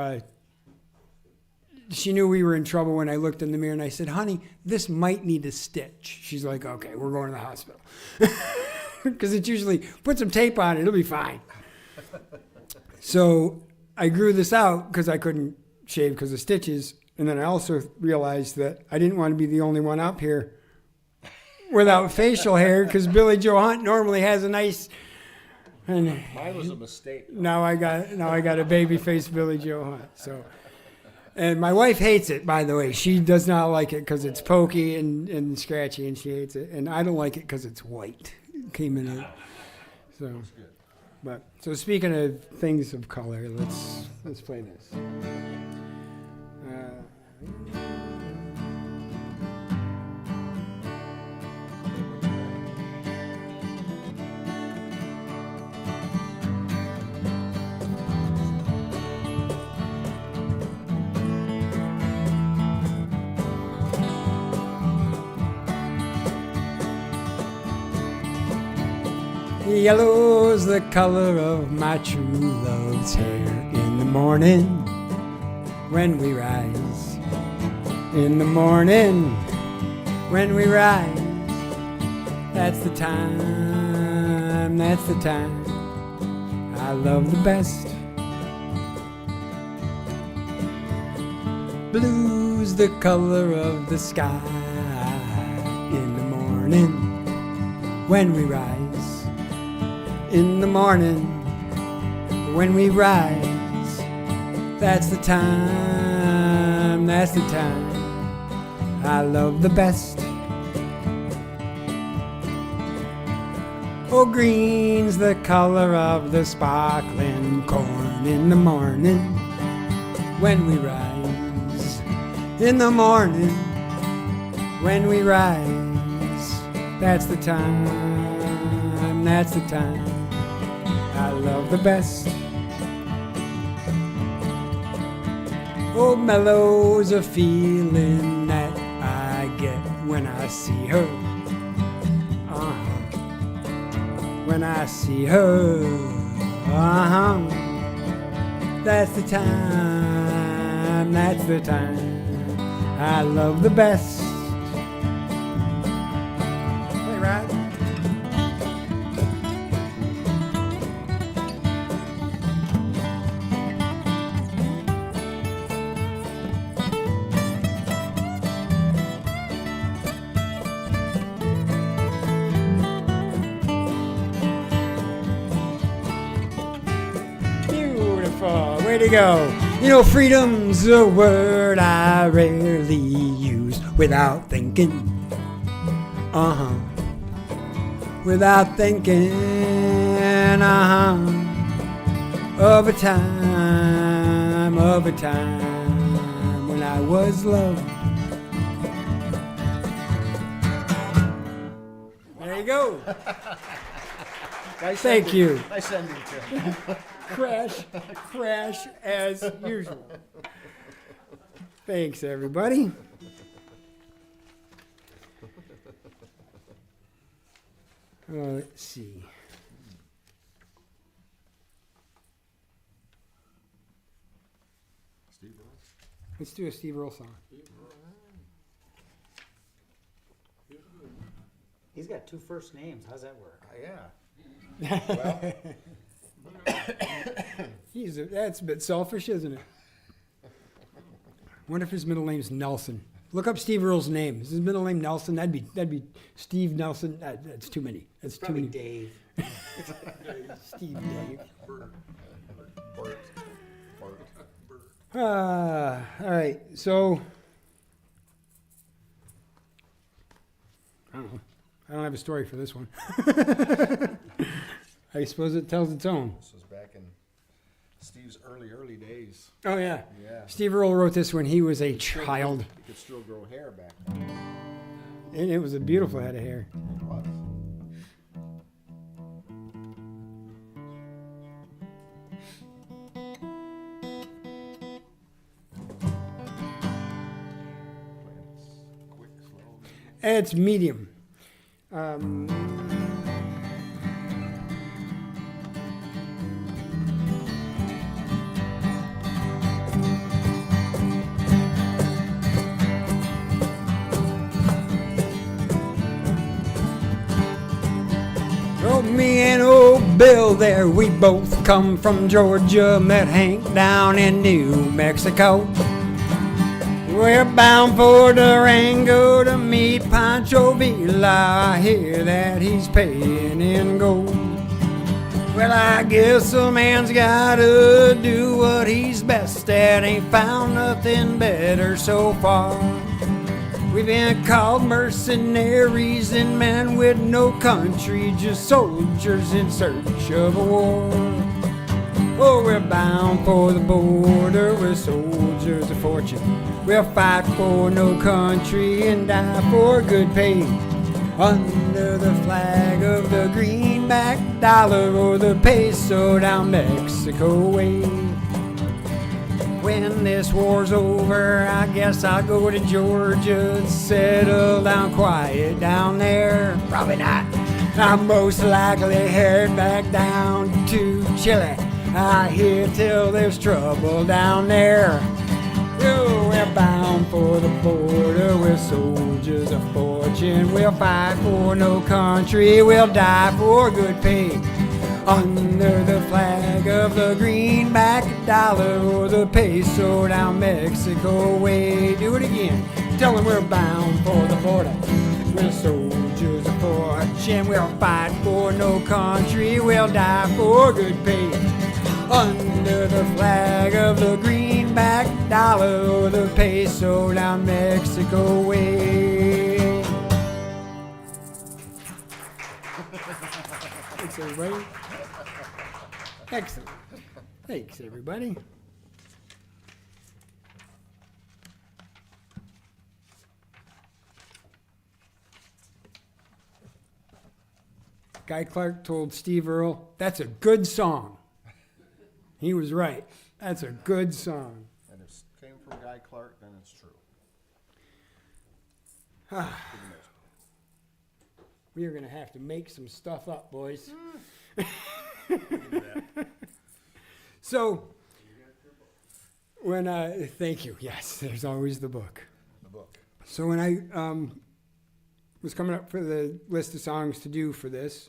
she knew we were in trouble when I looked in the mirror, and I said, honey, this might need a stitch. She's like, okay, we're going to the hospital. Because it's usually, put some tape on it, it'll be fine. So I grew this out because I couldn't shave because of stitches. And then I also realized that I didn't want to be the only one up here without facial hair, because Billy Joe Hunt normally has a nice... And Mine was a mistake. now I got a baby face Billy Joe Hunt. So, and my wife hates it, by the way. She does not like it because it's pokey and scratchy, and she hates it. And I don't like it because it's white. It came in a, so. But so speaking of things of color, let's play this. Yellow's the color of my true love's hair. In the morning when we rise, in the morning when we rise, that's the time, that's the time I love the best. Blue's the color of the sky. In the morning when we rise, in the morning when we rise, that's the time, that's the time I love the best. Oh, green's the color of the sparkling corn. In the morning when we rise, in the morning when we rise, that's the time, that's the time I love the best. Oh, mellow's a feeling that I get when I see her. When I see her. That's the time, that's the time I love the best. Hey, Rod. Way to go. You know, freedom's a word I rarely use without thinking. Without thinking, of a time when I was loved. There you go. Nice Thank ending. you. Nice ending, Tim. Crash as usual. Thanks, everybody. Let's see. Let's do a Steve Earle song. He's got two first names. How's that work? Yeah. Well, That's a bit selfish, isn't it? Wonder if his middle name's Nelson. Look up Steve Earle's name. Is his middle name Nelson? That'd be Steve Nelson. That's too many. That's too Probably many. Dave. Steve Dave. Bert. All right. So I don't know. I don't have a story for this one. I suppose it tells its own. This was back in Steve's early days. Oh yeah. Yeah. Steve Earle wrote this when he was a child, You could still grow hair back then. and it was a beautiful head of hair. It was. Quick, slow. It's medium. Oh, me and old Bill there, we both come from Georgia, met Hank down in New Mexico. We're bound for Durango to meet Pancho Villa. I hear that he's paying in gold. Well, I guess a man's gotta do what he's best at. Ain't found nothing better so far. We've been called mercenaries and men with no country, just soldiers in search of a war. Oh, we're bound for the border, we're soldiers of fortune. We'll fight for no country and die for good pay. Under the flag of the greenback dollar or the peso down Mexico way. When this war's over, I guess I'll go to Georgia and settle down quiet down there. Probably not. I'll most likely head back down to Chile. I hear till there's trouble down there. Oh, we're bound for the border, we're soldiers of fortune. We'll fight for no country, we'll die for good pay. Under the flag of the greenback dollar or the peso down Mexico way. Do it again. Tell them we're bound for the border. We're soldiers of fortune. We'll fight for no country. We'll die for good pay. Under the flag of the greenback dollar or the peso down Mexico way. Thanks, everybody. Excellent. Thanks, everybody. Guy Clark told Steve Earle, "That's a good song." He was right. That's a good song. And if it came from Guy Clark, then it's true. We are going to have to make some stuff up, boys. So, thank you. Yes, there's always the book. The book. So when I was coming up for the list of songs to do for this,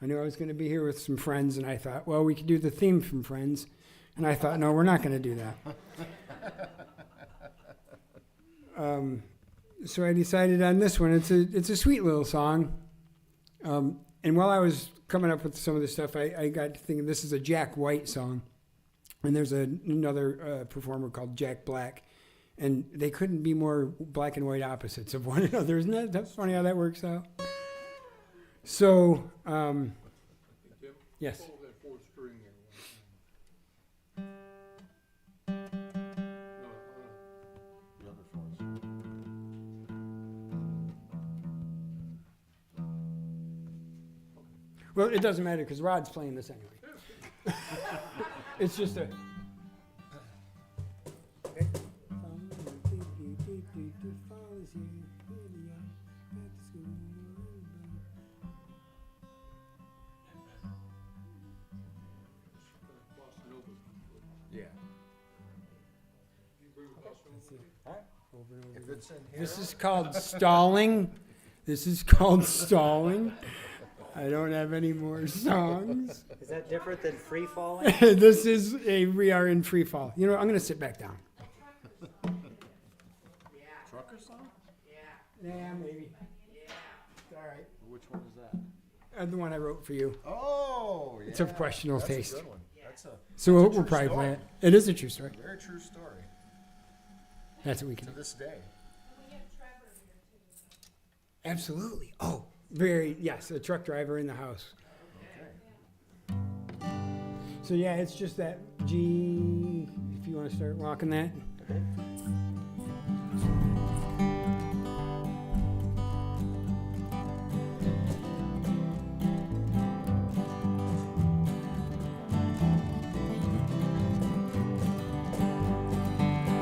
I knew I was going to be here with some friends, and I thought, well, we could do the theme from Friends. And I thought, no, we're not going to do that. So I decided on this one. It's a sweet little song. And while I was coming up with some of this stuff, I got to thinking this is a Jack White song. And there's another performer called Jack Black. And they couldn't be more black and white opposites of one another. Isn't that that's funny how that works out? So, yes. Pull that fourth string there. The other fours. Well, it doesn't matter because Rod's playing this anyway. It's just a. Bossa Nova. Yeah. You agree with Bossa Nova? If it's in here, This is called stalling. This is called stalling. I don't have any more songs. Is that different than free falling? We are in free fall. You know what, I'm going to sit back down. trucker song? Yeah, maybe. All right. Which one is that? The one I wrote for you. Oh, yeah. It's of questionable That's taste. a good one. That's a So we'll true probably story. play it. It is a true story. very true story That's what we can to do. this day. Absolutely. Oh, yes, a truck driver in the house. Okay. So yeah, it's just that G, if you want to start walking that.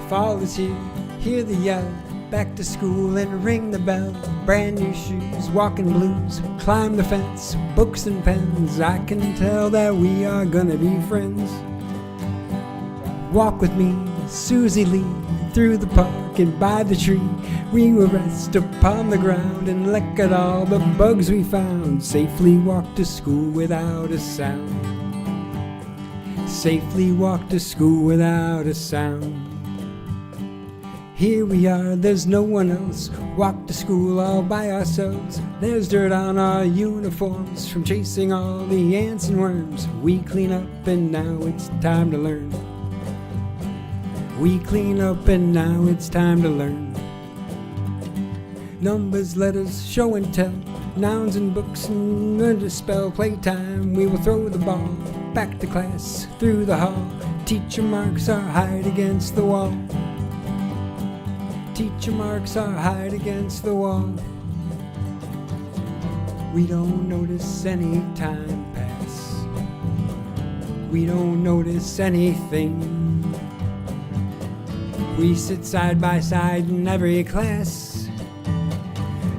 Fall is here, hear the yell, back to school and ring the bell. Brand new shoes, walking blues, climb the fence, books and pens. I can tell that we are gonna be friends. Walk with me, Susie Lee, through the park and by the tree. We will rest upon the ground and look at all the bugs we found. Safely walk to school without a sound. Safely walk to school without a sound. Here we are, there's no one else. Walk to school all by ourselves. There's dirt on our uniforms from chasing all the ants and worms. We clean up and now it's time to learn. We clean up and now it's time to learn. Numbers, letters, show and tell, nouns and books and learn to spell. Playtime, we will throw the ball back to class through the hall. Teacher marks our hide against the wall. Teacher marks our hide against the wall. We don't notice any time pass. We don't notice anything. We sit side by side in every class.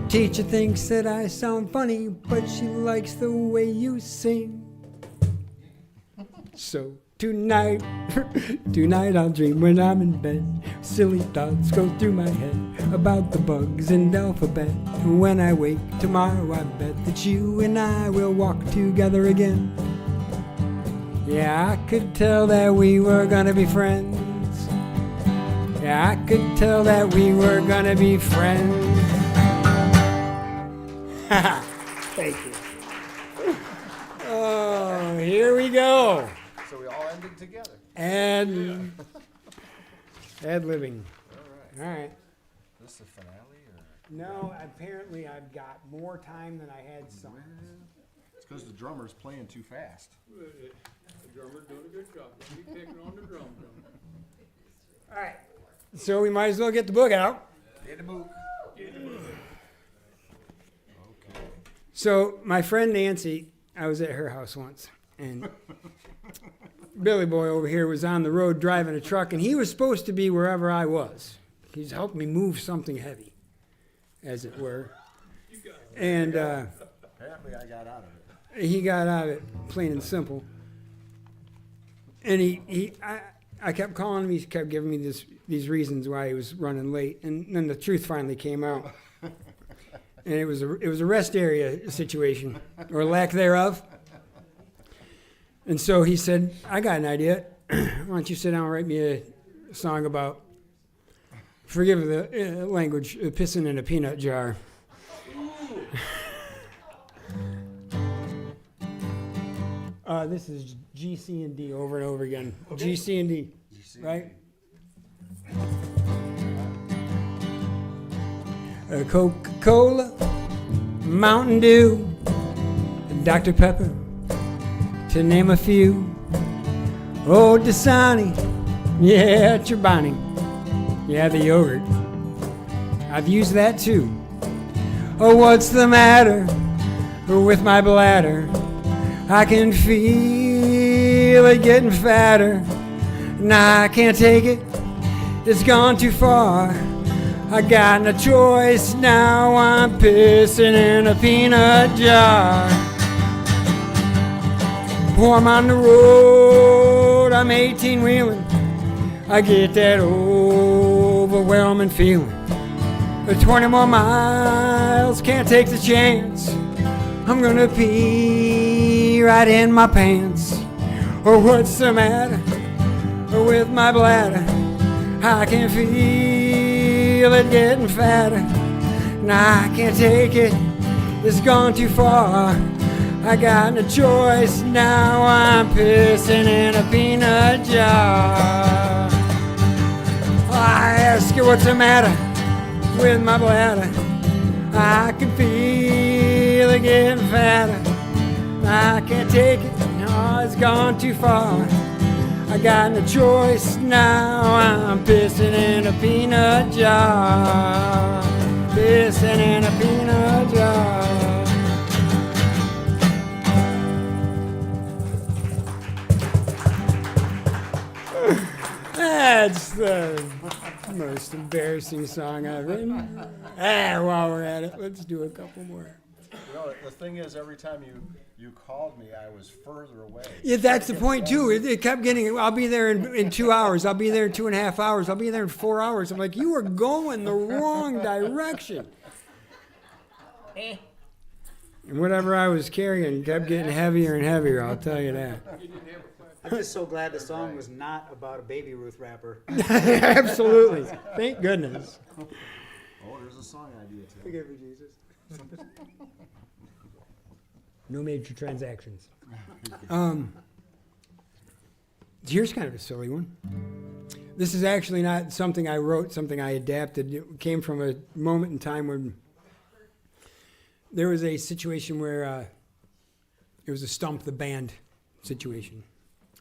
Teacher thinks that I sound funny, but she likes the way you sing. So tonight, tonight I'll dream when I'm in bed. Silly thoughts go through my head about the bugs and alphabet. And when I wake tomorrow, I bet that you and I will walk together again. Yeah, I could tell that we were gonna be friends. Yeah, I could tell that we were gonna be friends. Thank you. Oh, here we go. So we all ended together. Ad living. All right. Is this the finale or? No, apparently I've got more time than I had songs. It's because the drummer's playing too fast. The drummer's doing a good job. Don't be picking on the drum. All right. So we might as well get the book out. Get the boot. So my friend Nancy, I was at her house once, and Billy Boy over here was on the road driving a truck, and he was supposed to be wherever I was. He's helped me move something heavy, as it were. And Apparently I got out of it. he got out of it, plain and simple. And I kept calling him. He kept giving me these reasons why he was running late, and then the truth finally came out. And it was a rest area situation, or lack thereof. And so he said, "I got an idea. Why don't you sit down and write me a song about, forgive the language, pissing in a peanut jar." This is G, C, and D over and over again. Okay. G, C, and D, right? Coca-Cola, Mountain Dew, Dr. Pepper, to name a few. Oh, Dasani, yeah, Chobani, yeah, the yogurt. I've used that too. Oh, what's the matter with my bladder? I can feel it getting fatter. Nah, I can't take it. It's gone too far. I got no choice now. I'm pissing in a peanut jar. Oh, I'm on the road. I'm 18 wheeling. I get that old overwhelming feeling. 20 more miles, can't take the chance. I'm gonna pee right in my pants. Or what's the matter with my bladder? I can feel it getting fatter. Nah, I can't take it, it's gone too far. I got no choice, now I'm pissing in a peanut jar. I ask you what's the matter with my bladder? I can feel it getting fatter. I can't take it, no, it's gone too far. I got no choice, now I'm pissing in a peanut jar. Pissing in a peanut jar. That's the most embarrassing song I've written. While we're at it, let's do a couple more. You know, the thing is, every time you called me, I was further away. Yeah, that's the point too. It kept getting, I'll be there in 2 hours. I'll be there in 2.5 hours. I'll be there in 4 hours. I'm like, you were going the wrong direction. And whatever I was carrying kept getting heavier and heavier, I'll tell you that. I'm just so glad the song was not about a Baby Ruth rapper. Absolutely. Thank goodness. Oh, there's a song idea too. Forgive me, Jesus. No major transactions. Here's kind of a silly one. This is actually not something I wrote, something I adapted. It came from a moment in time when there was a situation where it was a Stump the Band situation,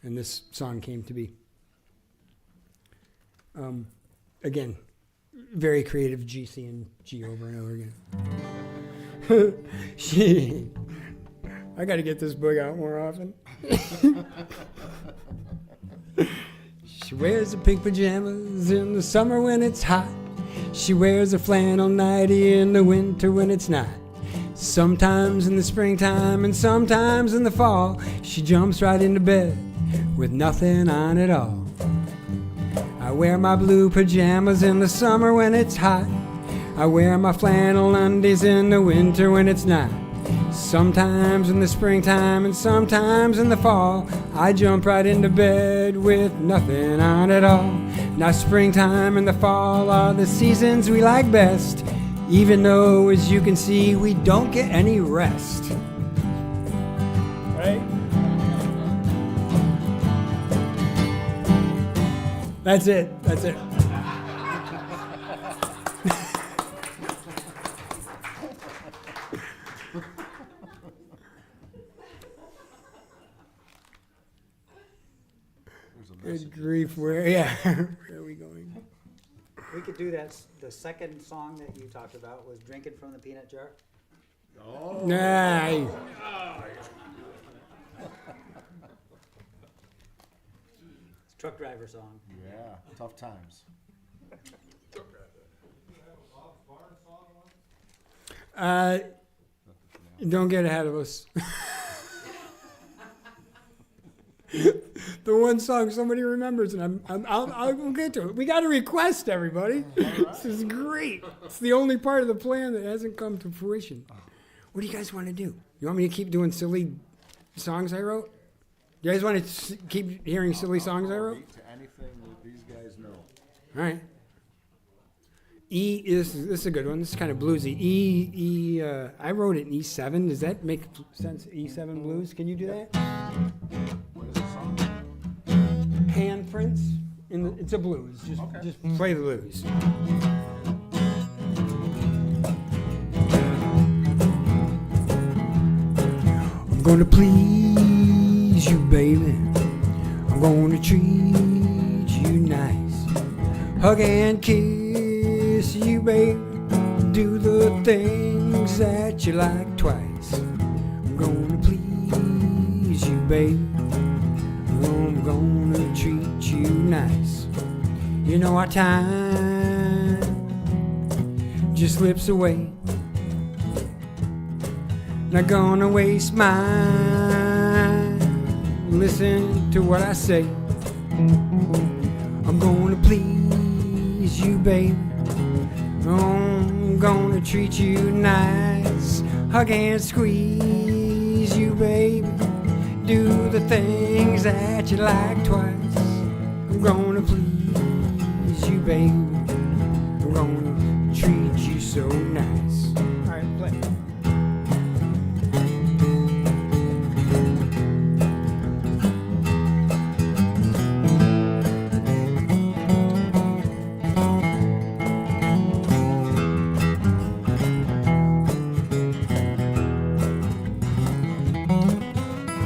and this song came to be. Again, very creative GC and G over and over again. I got to get this book out more often. She wears the pink pajamas in the summer when it's hot. She wears a flannel nightie in the winter when it's not. Sometimes in the springtime and sometimes in the fall, she jumps right into bed with nothing on at all. I wear my blue pajamas in the summer when it's hot. I wear my flannel undies in the winter when it's not. Sometimes in the springtime and sometimes in the fall, I jump right into bed with nothing on at all. Now springtime and the fall are the seasons we like best, even though, as you can see, we don't get any rest. Right? That's it. That's it. Good grief, where are we going? We could do that. The second song that you talked about was Drinking from the Peanut Jar. Oh. Nah. It's a truck driver song. Yeah, tough times. Don't get ahead of us. The one song somebody remembers, and I'll get to it. We got a request, everybody. This is great. It's the only part of the plan that hasn't come to fruition. What do you guys want to do? You want me to keep doing silly songs I wrote? You guys want to keep hearing silly songs I wrote? To anything that these guys know. All right. This is a good one. This is kind of bluesy. I wrote it in E7. Does that make sense? E7 blues. Can you do that? What is the song? Handprints. It's a blues. Just play the blues. I'm gonna please you, baby. I'm gonna treat you nice. Hug and kiss you, baby. Do the things that you like twice. I'm gonna please you, baby. I'm gonna treat you nice. You know our time just slips away. Not gonna waste mine. Listen to what I say. I'm gonna please please you, baby. I'm gonna treat you nice. Hug and squeeze you, baby. Do the things that you like twice. I'm gonna please you, baby. I'm gonna treat you so nice. All right, play.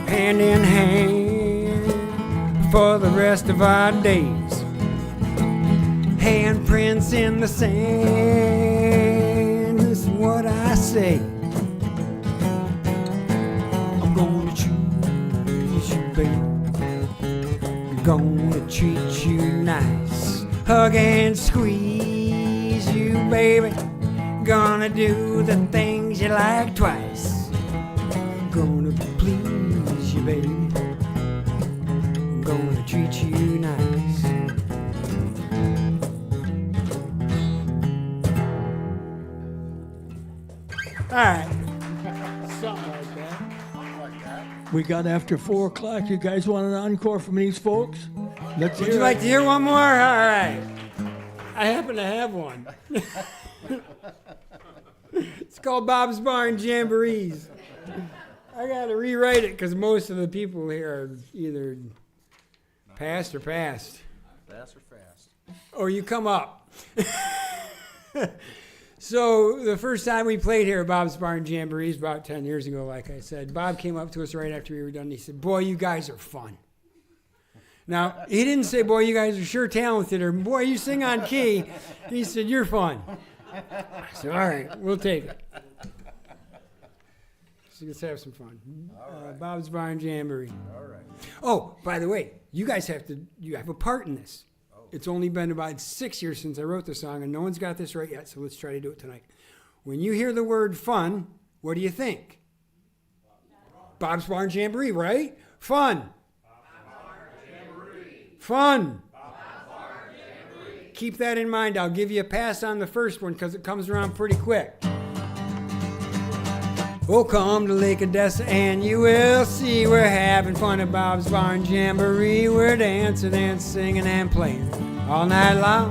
Hand in hand for the rest of our days. Handprints in the sand, listen what I say. I'm gonna treat you, baby. I'm gonna treat you nice. Hug and squeeze you, baby. Gonna do the things you like twice. Gonna please you, baby. I'm gonna treat you nice. All right. Something like that. We got after 4 o'clock. You guys want an encore from these folks? Let's Would hear you like it. to hear one more? All right. I happen to have one. It's called Bob's Barn Jamborees. I got to rewrite it because most of the people here are either past or past. Fast or fast? Or you come up. So the first time we played here at Bob's Barn Jamborees, about 10 years ago, like I said, Bob came up to us right after we were done. And he said, "Boy, you guys are fun." Now, he didn't say, "Boy, you guys are sure talented," or "Boy, you sing on key." He said, "You're fun." I said, "All right, we'll take it." So let's have some fun. Bob's Barn Jamboree. All right. Oh, by the way, you guys have a part in this. It's only been about 6 years since I wrote the song, and no one's got this right yet, so let's try to do it tonight. When you hear the word fun, what do you think? Bob's Barn Jamboree, right? Fun. Fun. Keep that in mind. I'll give you a pass on the first one because it comes around pretty quick. Oh, come to Lake Odessa and you will see we're having fun at Bob's Barn Jamboree. We're dancing and singing and playing all night long.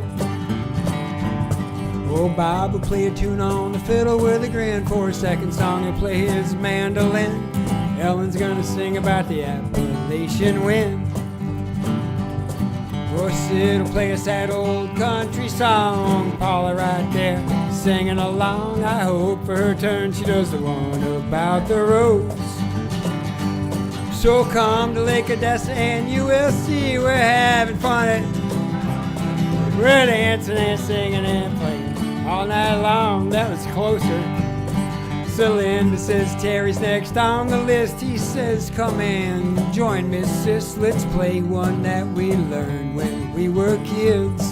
Oh, Bob will play a tune on the fiddle with a grin. For a second song he'll play his mandolin. Ellen's gonna sing about the Appalachian wind. Oh, Sid will play a sad old country song. Paula right there singing along. I hope for her turn she does the one about the rose. So come to Lake Odessa and you will see we're having fun. We're dancing and singing and playing all night long. That was closer. So Linda says Terry's next on the list. He says, "Come and join me, sis. Let's play one that we learned when we were kids."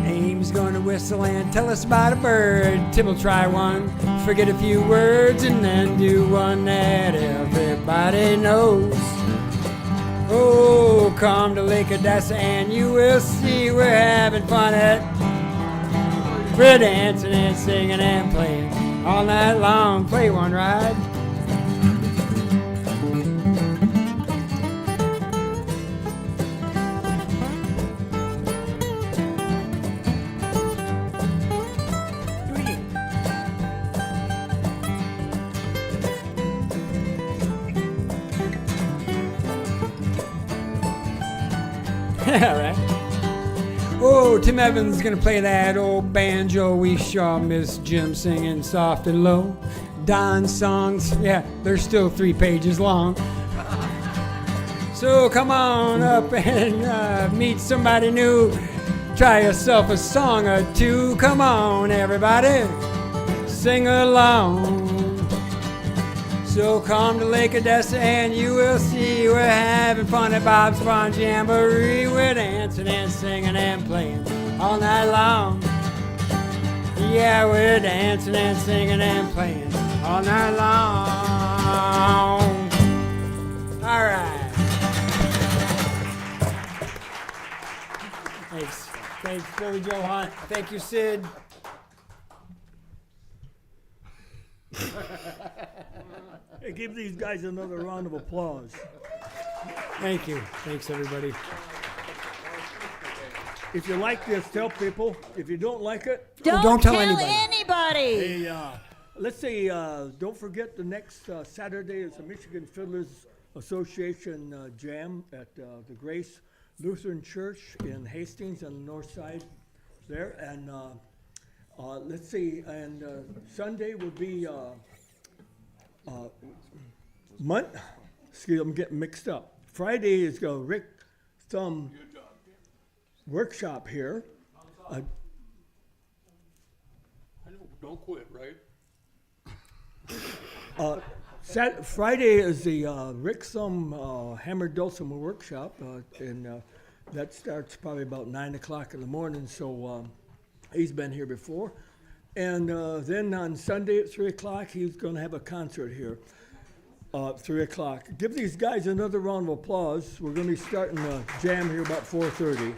Aim's gonna whistle and tell us about a bird. Tim will try one, forget a few words, and then do one that everybody knows. Oh, come to Lake Odessa and you will see we're having fun at. We're dancing and singing and playing all night long. Play one, right? Yeah, right. Oh, Tim Evans is gonna play that old banjo. We saw Miss Jim singing soft and low. Don's songs, yeah, they're still 3 pages long. So come on up and meet somebody new. Try yourself a song or two. Come on, everybody, sing along. So come to Lake Odessa and you will see we're having fun at Bob's Barn Jamboree. We're dancing and singing and playing all night long. Yeah, we're dancing and singing and playing all night long. All right. Thanks. Thanks, Billy Joe Hunt. Thank you, Sid. Hey, give these guys another round of applause. Thank you. Thanks, everybody. If you like this, tell people. If you don't like it, don't tell anybody. hey, let's say, don't forget the next Saturday is the Michigan Fiddlers Association Jam at the Grace Lutheran Church in Hastings on the north side there. And let's see, and Sunday will be excuse me, I'm getting mixed up. Friday is Rick Thumb workshop here. I know, don't quit, right? Friday is the Rick Thumb Hammer Dulcimer workshop, and that starts probably about 9 o'clock in the morning. So he's been here before, and then on Sunday at 3 o'clock he's going to have a concert here. 3 o'clock. Give these guys another round of applause. We're going to be starting the jam here about 4:30.